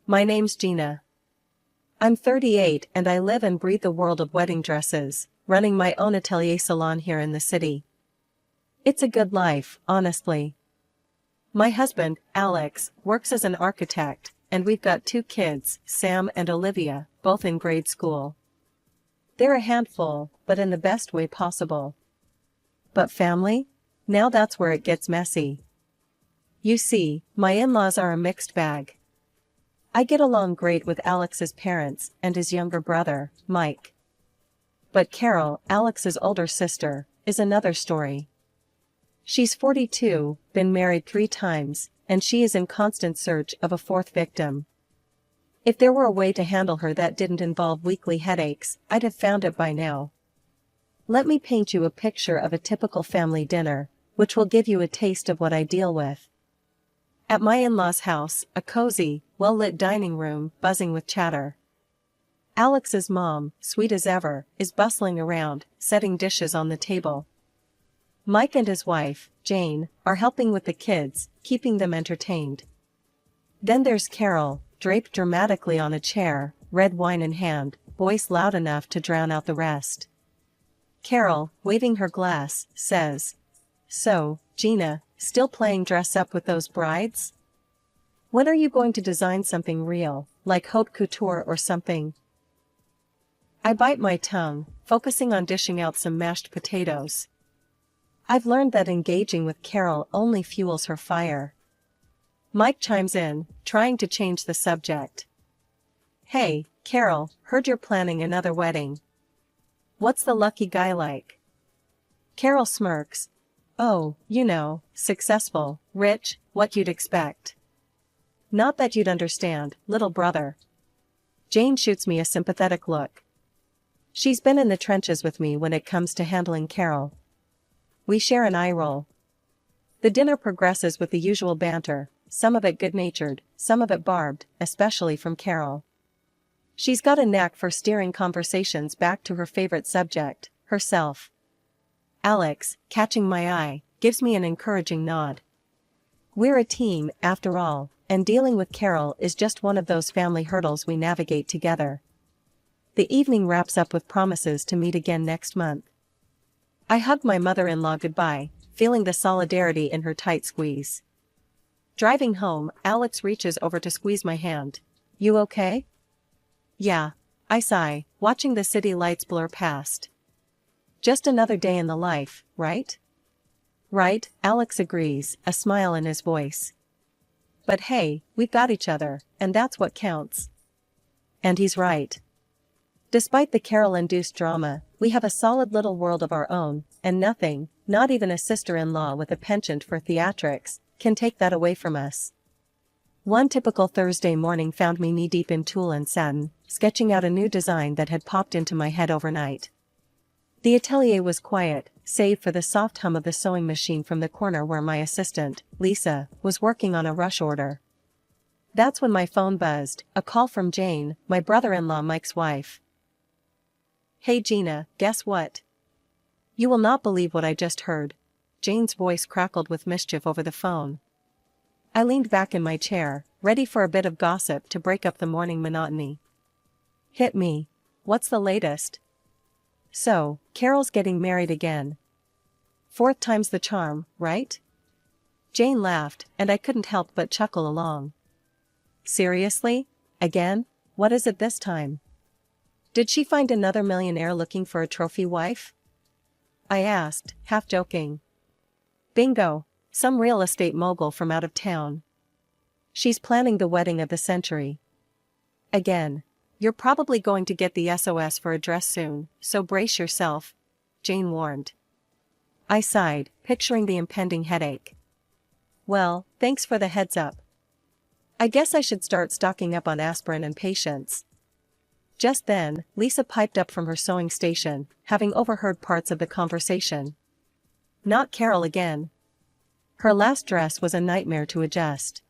My name's Gina. I'm 38 and I live and breathe the world of wedding dresses, running my own atelier salon here in the city. It's a good life, honestly. My husband, Alex, works as an architect, and we've got 2 kids, Sam and Olivia, both in grade school. They're a handful, but in the best way possible. But family? Now that's where it gets messy. You see, my in-laws are a mixed bag. I get along great with Alex's parents and his younger brother, Mike. But Carol, Alex's older sister, is another story. She's 42, been married 3 times, and she is in constant search of a 4th victim. If there were a way to handle her that didn't involve weekly headaches, I'd have found it by now. Let me paint you a picture of a typical family dinner, which will give you a taste of what I deal with. At my in-laws' house, a cozy, well-lit dining room buzzing with chatter. Alex's mom, sweet as ever, is bustling around, setting dishes on the table. Mike and his wife, Jane, are helping with the kids, keeping them entertained. Then there's Carol, draped dramatically on a chair, red wine in hand, voice loud enough to drown out the rest. Carol, waving her glass, says, "So, Gina, still playing dress up with those brides? When are you going to design something real, like haute couture or something?" I bite my tongue, focusing on dishing out some mashed potatoes. I've learned that engaging with Carol only fuels her fire. Mike chimes in, trying to change the subject. "Hey, Carol, heard you're planning another wedding. What's the lucky guy like?" Carol smirks. "Oh, you know, successful, rich, what you'd expect." "Not that you'd understand, little brother." Jane shoots me a sympathetic look. She's been in the trenches with me when it comes to handling Carol. We share an eye roll. The dinner progresses with the usual banter, some of it good-natured, some of it barbed, especially from Carol. She's got a knack for steering conversations back to her favorite subject, herself. Alex, catching my eye, gives me an encouraging nod. We're a team, after all, and dealing with Carol is just one of those family hurdles we navigate together. The evening wraps up with promises to meet again next month. I hug my mother-in-law goodbye, feeling the solidarity in her tight squeeze. Driving home, Alex reaches over to squeeze my hand. "You okay?" "Yeah," I sigh, watching the city lights blur past. "Just another day in the life, right?" "Right," Alex agrees, a smile in his voice. "But hey, we've got each other, and that's what counts." And he's right. Despite the Carol-induced drama, we have a solid little world of our own, and nothing, not even a sister-in-law with a penchant for theatrics, can take that away from us. One typical Thursday morning found me knee-deep in tulle and satin, sketching out a new design that had popped into my head overnight. The atelier was quiet, save for the soft hum of the sewing machine from the corner where my assistant, Lisa, was working on a rush order. That's when my phone buzzed, a call from Jane, my brother-in-law Mike's wife. "Hey Gina, guess what? You will not believe what I just heard." Jane's voice crackled with mischief over the phone. I leaned back in my chair, ready for a bit of gossip to break up the morning monotony. "Hit me. What's the latest?" "So, Carol's getting married again. 4th time's the charm, right?" Jane laughed, and I couldn't help but chuckle along. "Seriously? Again? What is it this time? Did she find another millionaire looking for a trophy wife?" I asked, half joking. "Bingo, some real estate mogul from out of town. She's planning the wedding of the century. Again. You're probably going to get the SOS for a dress soon, so brace yourself," Jane warned. I sighed, picturing the impending headache. "Well, thanks for the heads up. I guess I should start stocking up on aspirin and patience." Just then, Lisa piped up from her sewing station, having overheard parts of the conversation. Not Carol again. Her last dress was a nightmare to adjust.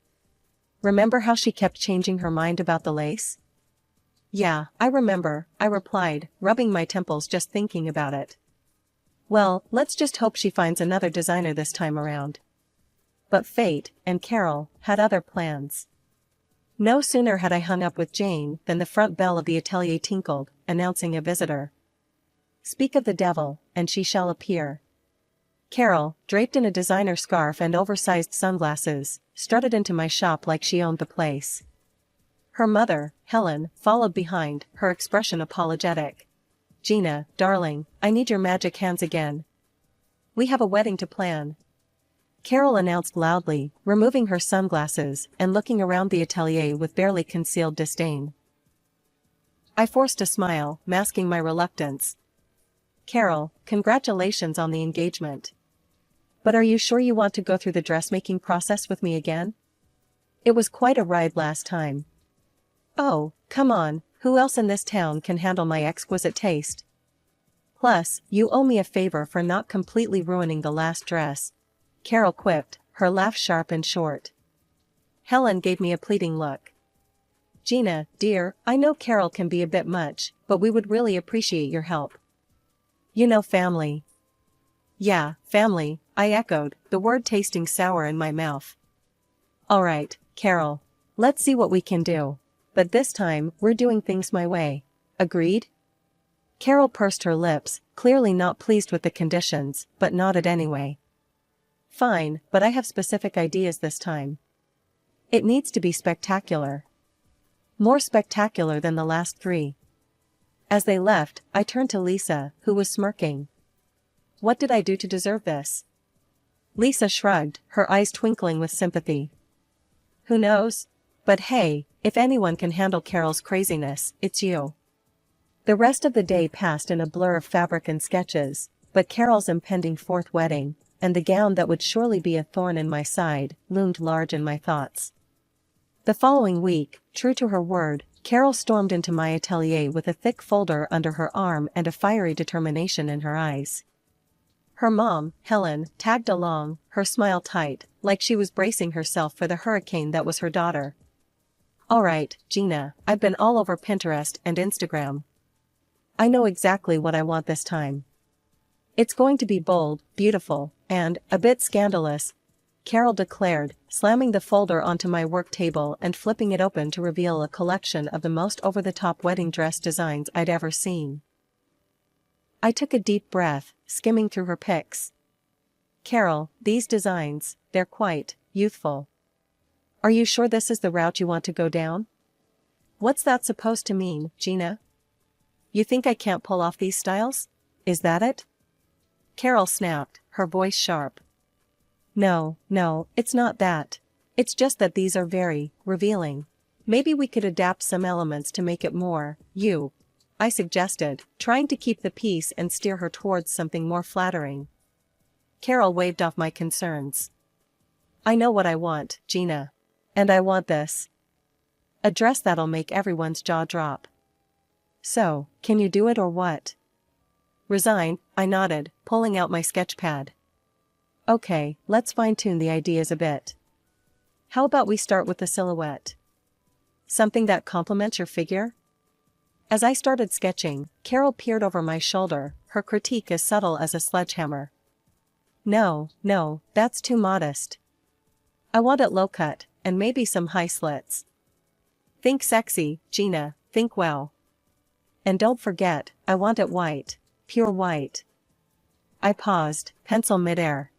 Remember how she kept changing her mind about the lace? "Yeah, I remember," I replied, rubbing my temples just thinking about it. "Well, let's just hope she finds another designer this time around." But fate, and Carol, had other plans. No sooner had I hung up with Jane than the front bell of the atelier tinkled, announcing a visitor. Speak of the devil, and she shall appear. Carol, draped in a designer scarf and oversized sunglasses, strutted into my shop like she owned the place. Her mother, Helen, followed behind, her expression apologetic. Gina, darling, I need your magic hands again. We have a wedding to plan. Carol announced loudly, removing her sunglasses and looking around the atelier with barely concealed disdain. I forced a smile, masking my reluctance. Carol, congratulations on the engagement. But are you sure you want to go through the dressmaking process with me again? It was quite a ride last time. Oh, come on, who else in this town can handle my exquisite taste? Plus, you owe me a favor for not completely ruining the last dress. Carol quipped, her laugh sharp and short. Helen gave me a pleading look. Gina, dear, I know Carol can be a bit much, but we would really appreciate your help. You know, family. Yeah, family, I echoed, the word tasting sour in my mouth. All right, Carol. Let's see what we can do. But this time, we're doing things my way. Agreed? Carol pursed her lips, clearly not pleased with the conditions, but nodded anyway. Fine, but I have specific ideas this time. It needs to be spectacular. More spectacular than the last three. As they left, I turned to Lisa, who was smirking. What did I do to deserve this? Lisa shrugged, her eyes twinkling with sympathy. Who knows? But hey, if anyone can handle Carol's craziness, it's you. The rest of the day passed in a blur of fabric and sketches, but Carol's impending fourth wedding, and the gown that would surely be a thorn in my side, loomed large in my thoughts. The following week, true to her word, Carol stormed into my atelier with a thick folder under her arm and a fiery determination in her eyes. Her mom, Helen, tagged along, her smile tight, like she was bracing herself for the hurricane that was her daughter. All right, Gina, I've been all over Pinterest and Instagram. I know exactly what I want this time. It's going to be bold, beautiful, and a bit scandalous, Carol declared, slamming the folder onto my work table and flipping it open to reveal a collection of the most over-the-top wedding dress designs I'd ever seen. I took a deep breath, skimming through her pics. Carol, these designs, they're quite youthful. Are you sure this is the route you want to go down? What's that supposed to mean, Gina? You think I can't pull off these styles? Is that it? Carol snapped, her voice sharp. No, it's not that. It's just that these are very revealing. Maybe we could adapt some elements to make it more you, I suggested, trying to keep the peace and steer her towards something more flattering. Carol waved off my concerns. I know what I want, Gina. And I want this. A dress that'll make everyone's jaw drop. So, can you do it or what? Resigned, I nodded, pulling out my sketch pad. Okay, let's fine-tune the ideas a bit. How about we start with the silhouette? Something that complements your figure? As I started sketching, Carol peered over my shoulder, her critique as subtle as a sledgehammer. No, that's too modest. I want it low-cut, and maybe some high slits. Think sexy, Gina, think well. And don't forget, I want it white, pure white. I paused, pencil midair.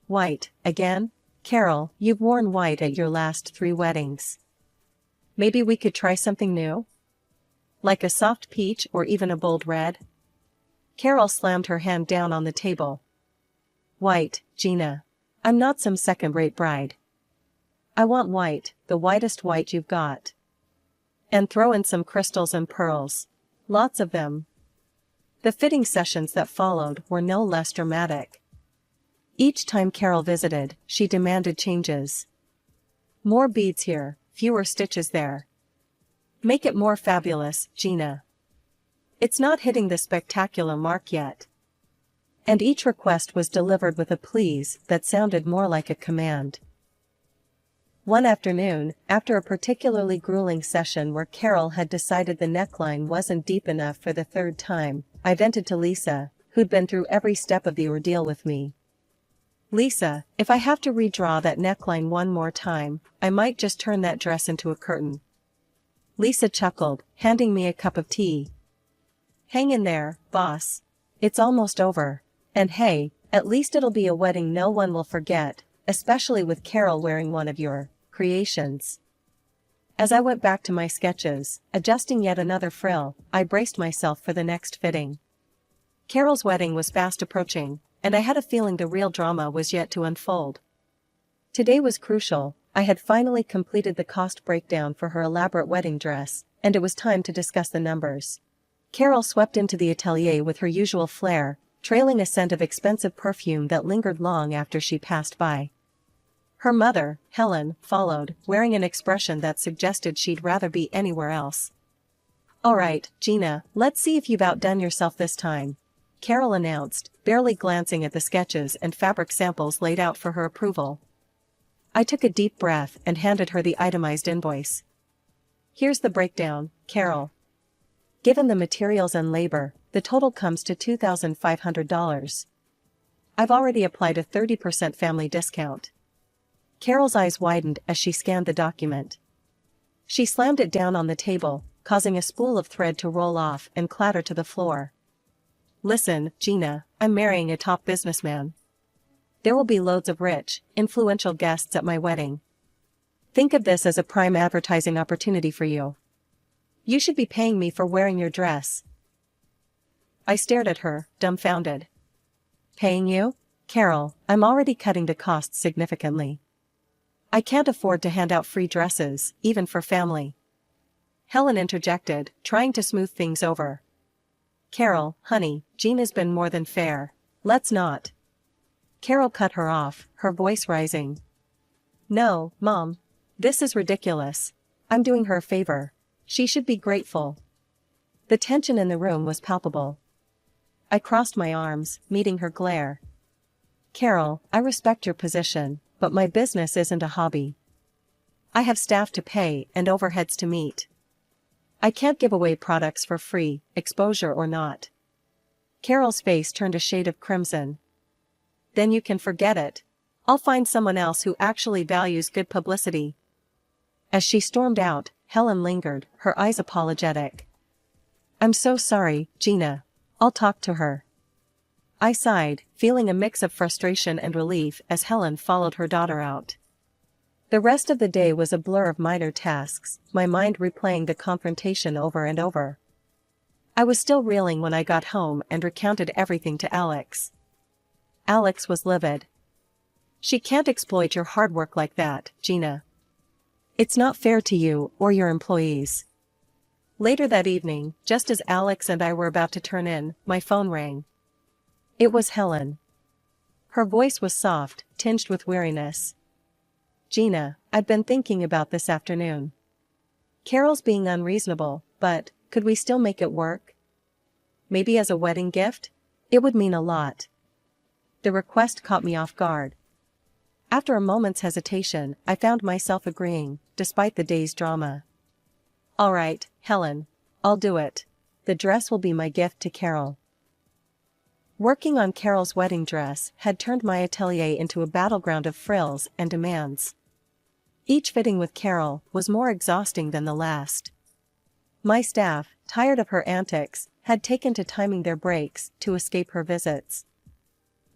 White, again? Carol, you've worn white at your last 3 weddings. Maybe we could try something new? Like a soft peach or even a bold red? Carol slammed her hand down on the table. White, Gina. I'm not some second-rate bride. I want white, the whitest white you've got. And throw in some crystals and pearls. Lots of them. The fitting sessions that followed were no less dramatic. Each time Carol visited, she demanded changes. More beads here, fewer stitches there. Make it more fabulous, Gina. It's not hitting the spectacular mark yet. And each request was delivered with a please that sounded more like a command. One afternoon, after a particularly grueling session where Carol had decided the neckline wasn't deep enough for the 3rd time, I vented to Lisa, who'd been through every step of the ordeal with me. Lisa, if I have to redraw that neckline one more time, I might just turn that dress into a curtain. Lisa chuckled, handing me a cup of tea. Hang in there, boss. It's almost over. And hey, at least it'll be a wedding no one will forget, especially with Carol wearing one of your creations. As I went back to my sketches, adjusting yet another frill, I braced myself for the next fitting. Carol's wedding was fast approaching, and I had a feeling the real drama was yet to unfold. Today was crucial. I had finally completed the cost breakdown for her elaborate wedding dress, and it was time to discuss the numbers. Carol swept into the atelier with her usual flair, trailing a scent of expensive perfume that lingered long after she passed by. Her mother, Helen, followed, wearing an expression that suggested she'd rather be anywhere else. "All right, Gina, let's see if you've outdone yourself this time," Carol announced, barely glancing at the sketches and fabric samples laid out for her approval. I took a deep breath and handed her the itemized invoice. "Here's the breakdown, Carol. Given the materials and labor, the total comes to $2,500. I've already applied a 30% family discount." Carol's eyes widened as she scanned the document. She slammed it down on the table, causing a spool of thread to roll off and clatter to the floor. "Listen, Gina, I'm marrying a top businessman. There will be loads of rich, influential guests at my wedding. Think of this as a prime advertising opportunity for you. You should be paying me for wearing your dress." I stared at her, dumbfounded. "Paying you? Carol, I'm already cutting the costs significantly. I can't afford to hand out free dresses, even for family." Helen interjected, trying to smooth things over. "Carol, honey, Gina's been more than fair. Let's not." Carol cut her off, her voice rising. "No, Mom. This is ridiculous. I'm doing her a favor. She should be grateful." The tension in the room was palpable. I crossed my arms, meeting her glare. "Carol, I respect your position, but my business isn't a hobby. I have staff to pay and overheads to meet. I can't give away products for free, exposure or not." Carol's face turned a shade of crimson. "Then you can forget it. I'll find someone else who actually values good publicity." As she stormed out, Helen lingered, her eyes apologetic. "I'm so sorry, Gina. I'll talk to her." I sighed, feeling a mix of frustration and relief as Helen followed her daughter out. The rest of the day was a blur of minor tasks, my mind replaying the confrontation over and over. I was still reeling when I got home and recounted everything to Alex. Alex was livid. "She can't exploit your hard work like that, Gina. It's not fair to you or your employees." Later that evening, just as Alex and I were about to turn in, my phone rang. It was Helen. Her voice was soft, tinged with weariness. "Gina, I'd been thinking about this afternoon. Carol's being unreasonable, but could we still make it work? Maybe as a wedding gift? It would mean a lot." The request caught me off guard. After a moment's hesitation, I found myself agreeing, despite the day's drama. "All right, Helen. I'll do it. The dress will be my gift to Carol." Working on Carol's wedding dress had turned my atelier into a battleground of frills and demands. Each fitting with Carol was more exhausting than the last. My staff, tired of her antics, had taken to timing their breaks to escape her visits.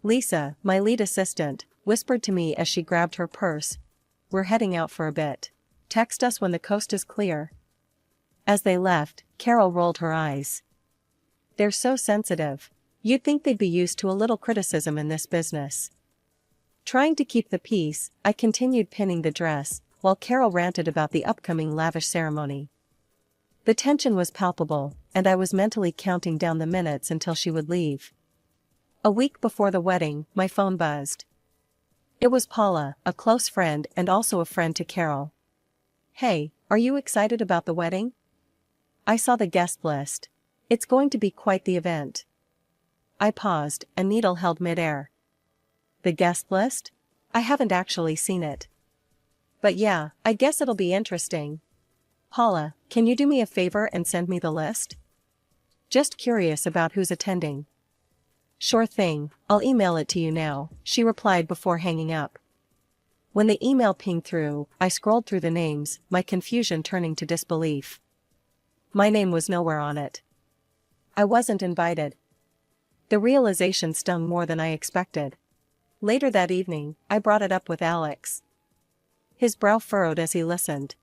Lisa, my lead assistant, whispered to me as she grabbed her purse, "We're heading out for a bit. Text us when the coast is clear." As they left, Carol rolled her eyes. "They're so sensitive. You'd think they'd be used to a little criticism in this business." Trying to keep the peace, I continued pinning the dress, while Carol ranted about the upcoming lavish ceremony. The tension was palpable, and I was mentally counting down the minutes until she would leave. A week before the wedding, my phone buzzed. It was Paula, a close friend and also a friend to Carol. "Hey, are you excited about the wedding? I saw the guest list. It's going to be quite the event." I paused, a needle held midair. "The guest list? I haven't actually seen it. But yeah, I guess it'll be interesting. Paula, can you do me a favor and send me the list? Just curious about who's attending." Sure thing, I'll email it to you now, she replied before hanging up. When the email pinged through, I scrolled through the names, my confusion turning to disbelief. My name was nowhere on it. I wasn't invited. The realization stung more than I expected. Later that evening, I brought it up with Alex. His brow furrowed as he listened.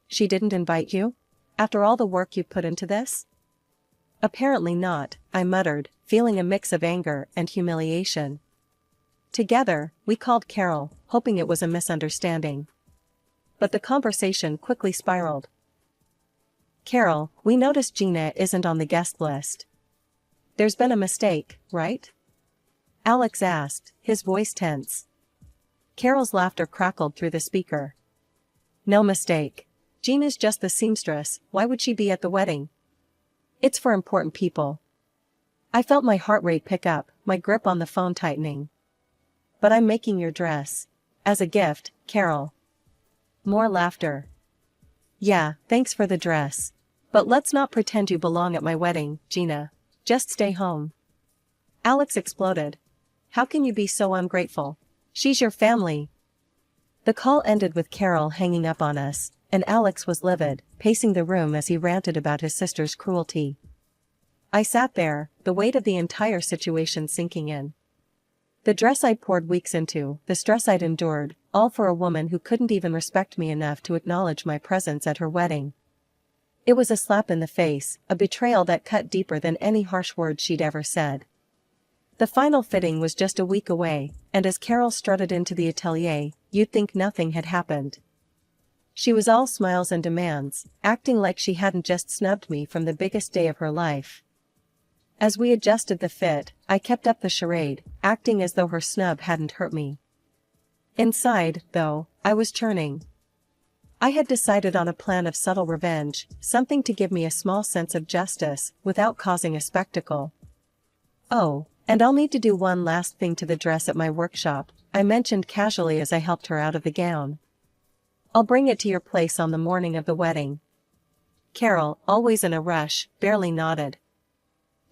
She didn't invite you? After all the work you put into this? Apparently not, I muttered, feeling a mix of anger and humiliation. Together, we called Carol, hoping it was a misunderstanding. But the conversation quickly spiraled. Carol, we noticed Gina isn't on the guest list. There's been a mistake, right? Alex asked, his voice tense. Carol's laughter crackled through the speaker. No mistake. Gina's just the seamstress, why would she be at the wedding? It's for important people. I felt my heart rate pick up, my grip on the phone tightening. But I'm making your dress. As a gift, Carol. More laughter. Yeah, thanks for the dress. But let's not pretend you belong at my wedding, Gina. Just stay home. Alex exploded. How can you be so ungrateful? She's your family. The call ended with Carol hanging up on us, and Alex was livid, pacing the room as he ranted about his sister's cruelty. I sat there, the weight of the entire situation sinking in. The dress I'd poured weeks into, the stress I'd endured, all for a woman who couldn't even respect me enough to acknowledge my presence at her wedding. It was a slap in the face, a betrayal that cut deeper than any harsh words she'd ever said. The final fitting was just a week away, and as Carol strutted into the atelier, you'd think nothing had happened. She was all smiles and demands, acting like she hadn't just snubbed me from the biggest day of her life. As we adjusted the fit, I kept up the charade, acting as though her snub hadn't hurt me. Inside, though, I was churning. I had decided on a plan of subtle revenge, something to give me a small sense of justice, without causing a spectacle. Oh, and I'll need to do one last thing to the dress at my workshop, I mentioned casually as I helped her out of the gown. I'll bring it to your place on the morning of the wedding. Carol, always in a rush, barely nodded.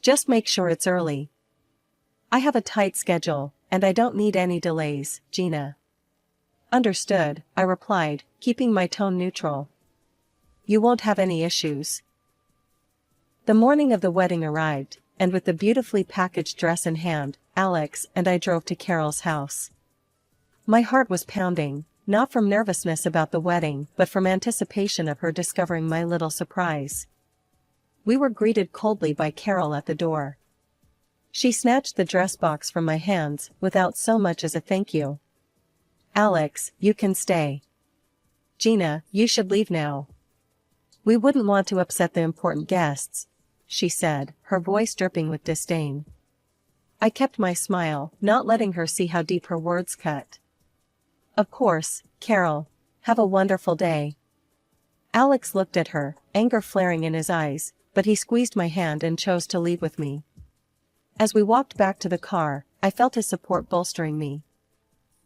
Just make sure it's early. I have a tight schedule, and I don't need any delays, Gina. Understood, I replied, keeping my tone neutral. You won't have any issues. The morning of the wedding arrived, and with the beautifully packaged dress in hand, Alex and I drove to Carol's house. My heart was pounding, not from nervousness about the wedding but from anticipation of her discovering my little surprise. We were greeted coldly by Carol at the door. She snatched the dress box from my hands without so much as a thank you. Alex, you can stay. Gina, you should leave now. We wouldn't want to upset the important guests, she said, her voice dripping with disdain. I kept my smile, not letting her see how deep her words cut. Of course, Carol. Have a wonderful day. Alex looked at her, anger flaring in his eyes, but he squeezed my hand and chose to leave with me. As we walked back to the car, I felt his support bolstering me.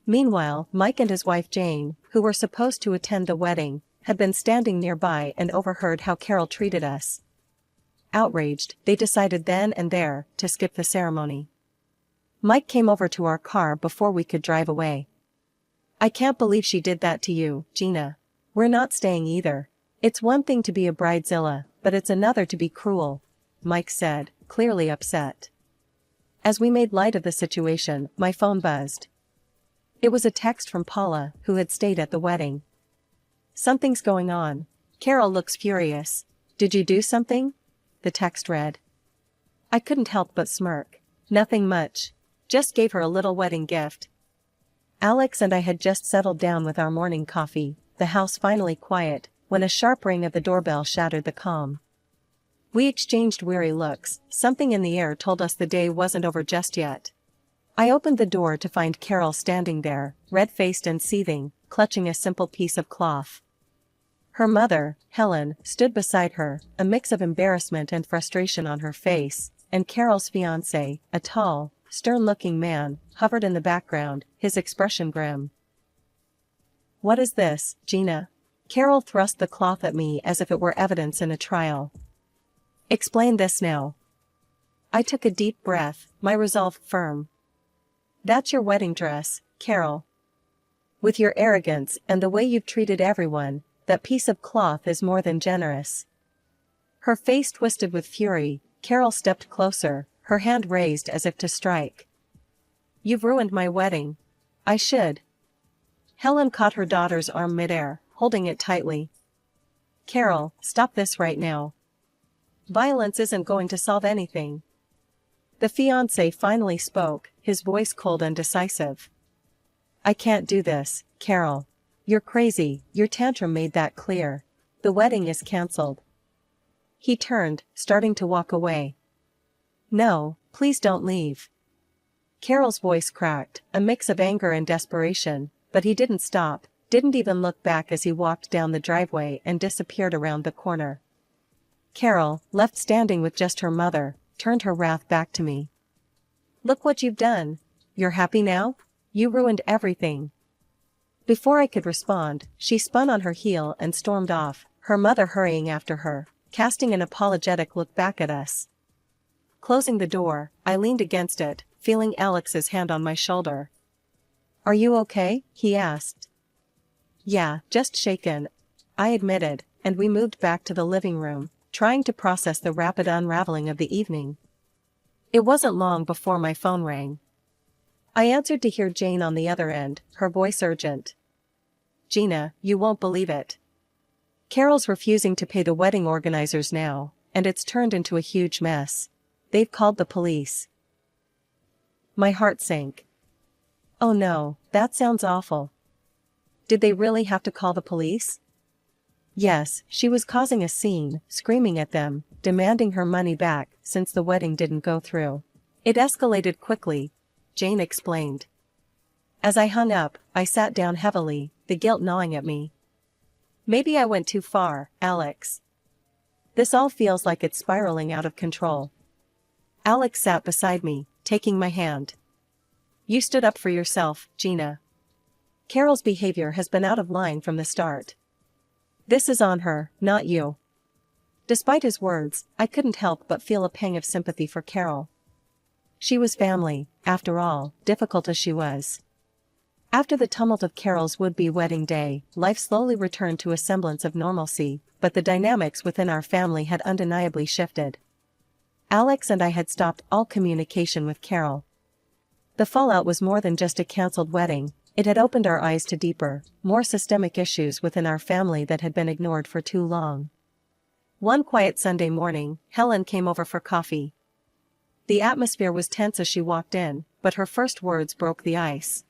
Meanwhile, Mike and his wife Jane, who were supposed to attend the wedding, had been standing nearby and overheard how Carol treated us. Outraged, they decided then and there to skip the ceremony. Mike came over to our car before we could drive away. I can't believe she did that to you, Gina. We're not staying either. It's one thing to be a bridezilla, but it's another to be cruel, Mike said, clearly upset. As we made light of the situation, my phone buzzed. It was a text from Paula, who had stayed at the wedding. Something's going on. Carol looks furious. Did you do something? The text read. I couldn't help but smirk. Nothing much. Just gave her a little wedding gift. Alex and I had just settled down with our morning coffee, the house finally quiet, when a sharp ring of the doorbell shattered the calm. We exchanged weary looks, something in the air told us the day wasn't over just yet. I opened the door to find Carol standing there, red-faced and seething, clutching a simple piece of cloth. Her mother, Helen, stood beside her, a mix of embarrassment and frustration on her face, and Carol's fiancé, a tall, stern-looking man, hovered in the background, his expression grim. What is this, Gina? Carol thrust the cloth at me as if it were evidence in a trial. Explain this now. I took a deep breath, my resolve firm. That's your wedding dress, Carol. With your arrogance and the way you've treated everyone, that piece of cloth is more than generous. Her face twisted with fury, Carol stepped closer, her hand raised as if to strike. You've ruined my wedding. I should. Helen caught her daughter's arm midair, holding it tightly. Carol, stop this right now. Violence isn't going to solve anything. The fiancé finally spoke, his voice cold and decisive. I can't do this, Carol. You're crazy, your tantrum made that clear. The wedding is cancelled. He turned, starting to walk away. No, please don't leave. Carol's voice cracked, a mix of anger and desperation, but he didn't stop, didn't even look back as he walked down the driveway and disappeared around the corner. Carol, left standing with just her mother, turned her wrath back to me. Look what you've done. You're happy now? You ruined everything. Before I could respond, she spun on her heel and stormed off, her mother hurrying after her, casting an apologetic look back at us. Closing the door, I leaned against it, feeling Alex's hand on my shoulder. Are you okay? He asked. Yeah, just shaken, I admitted, and we moved back to the living room, trying to process the rapid unraveling of the evening. It wasn't long before my phone rang. I answered to hear Jane on the other end, her voice urgent. Gina, you won't believe it. Carol's refusing to pay the wedding organizers now, and it's turned into a huge mess. They've called the police. My heart sank. Oh no, that sounds awful. Did they really have to call the police? Yes, she was causing a scene, screaming at them, demanding her money back since the wedding didn't go through. It escalated quickly, Jane explained. As I hung up, I sat down heavily, the guilt gnawing at me. Maybe I went too far, Alex. This all feels like it's spiraling out of control. Alex sat beside me, taking my hand. You stood up for yourself, Gina. Carol's behavior has been out of line from the start. This is on her, not you. Despite his words, I couldn't help but feel a pang of sympathy for Carol. She was family, after all, difficult as she was. After the tumult of Carol's would-be wedding day, life slowly returned to a semblance of normalcy, but the dynamics within our family had undeniably shifted. Alex and I had stopped all communication with Carol. The fallout was more than just a cancelled wedding, it had opened our eyes to deeper, more systemic issues within our family that had been ignored for too long. One quiet Sunday morning, Helen came over for coffee. The atmosphere was tense as she walked in, but her first words broke the ice.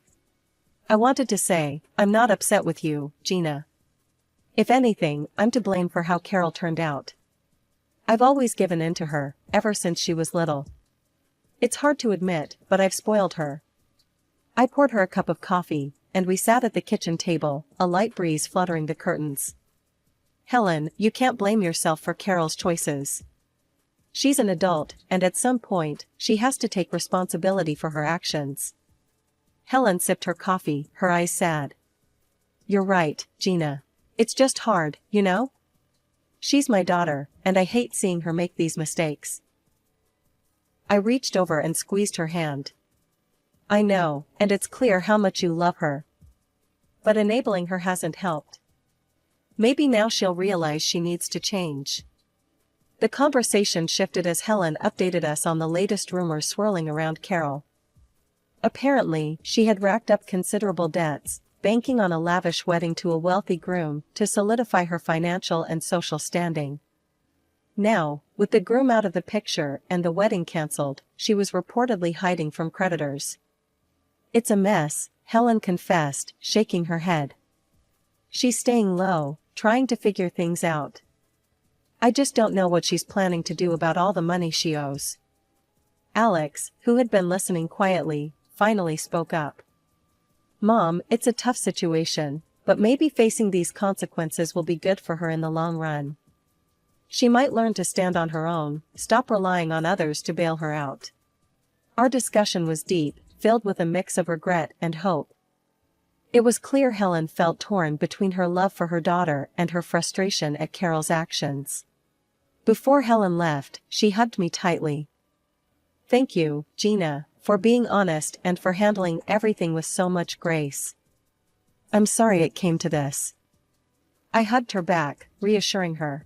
I wanted to say, I'm not upset with you, Gina. If anything, I'm to blame for how Carol turned out. I've always given in to her, ever since she was little. It's hard to admit, but I've spoiled her. I poured her a cup of coffee, and we sat at the kitchen table, a light breeze fluttering the curtains. Helen, you can't blame yourself for Carol's choices. She's an adult, and at some point, she has to take responsibility for her actions. Helen sipped her coffee, her eyes sad. You're right, Gina. It's just hard, you know? She's my daughter, and I hate seeing her make these mistakes. I reached over and squeezed her hand. I know, and it's clear how much you love her. But enabling her hasn't helped. Maybe now she'll realize she needs to change. The conversation shifted as Helen updated us on the latest rumors swirling around Carol. Apparently, she had racked up considerable debts, banking on a lavish wedding to a wealthy groom to solidify her financial and social standing. Now, with the groom out of the picture and the wedding cancelled, she was reportedly hiding from creditors. It's a mess, Helen confessed, shaking her head. She's staying low, trying to figure things out. I just don't know what she's planning to do about all the money she owes. Alex, who had been listening quietly, finally spoke up. Mom, it's a tough situation, but maybe facing these consequences will be good for her in the long run. She might learn to stand on her own, stop relying on others to bail her out. Our discussion was deep, filled with a mix of regret and hope. It was clear Helen felt torn between her love for her daughter and her frustration at Carol's actions. Before Helen left, she hugged me tightly. Thank you, Gina, for being honest and for handling everything with so much grace. I'm sorry it came to this. I hugged her back, reassuring her.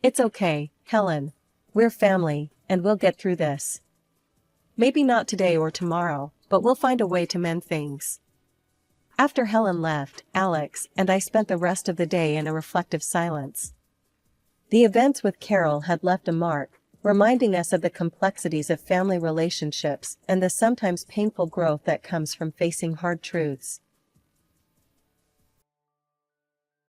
It's okay, Helen. We're family, and we'll get through this. Maybe not today or tomorrow, but we'll find a way to mend things. After Helen left, Alex and I spent the rest of the day in a reflective silence. The events with Carol had left a mark, reminding us of the complexities of family relationships and the sometimes painful growth that comes from facing hard truths.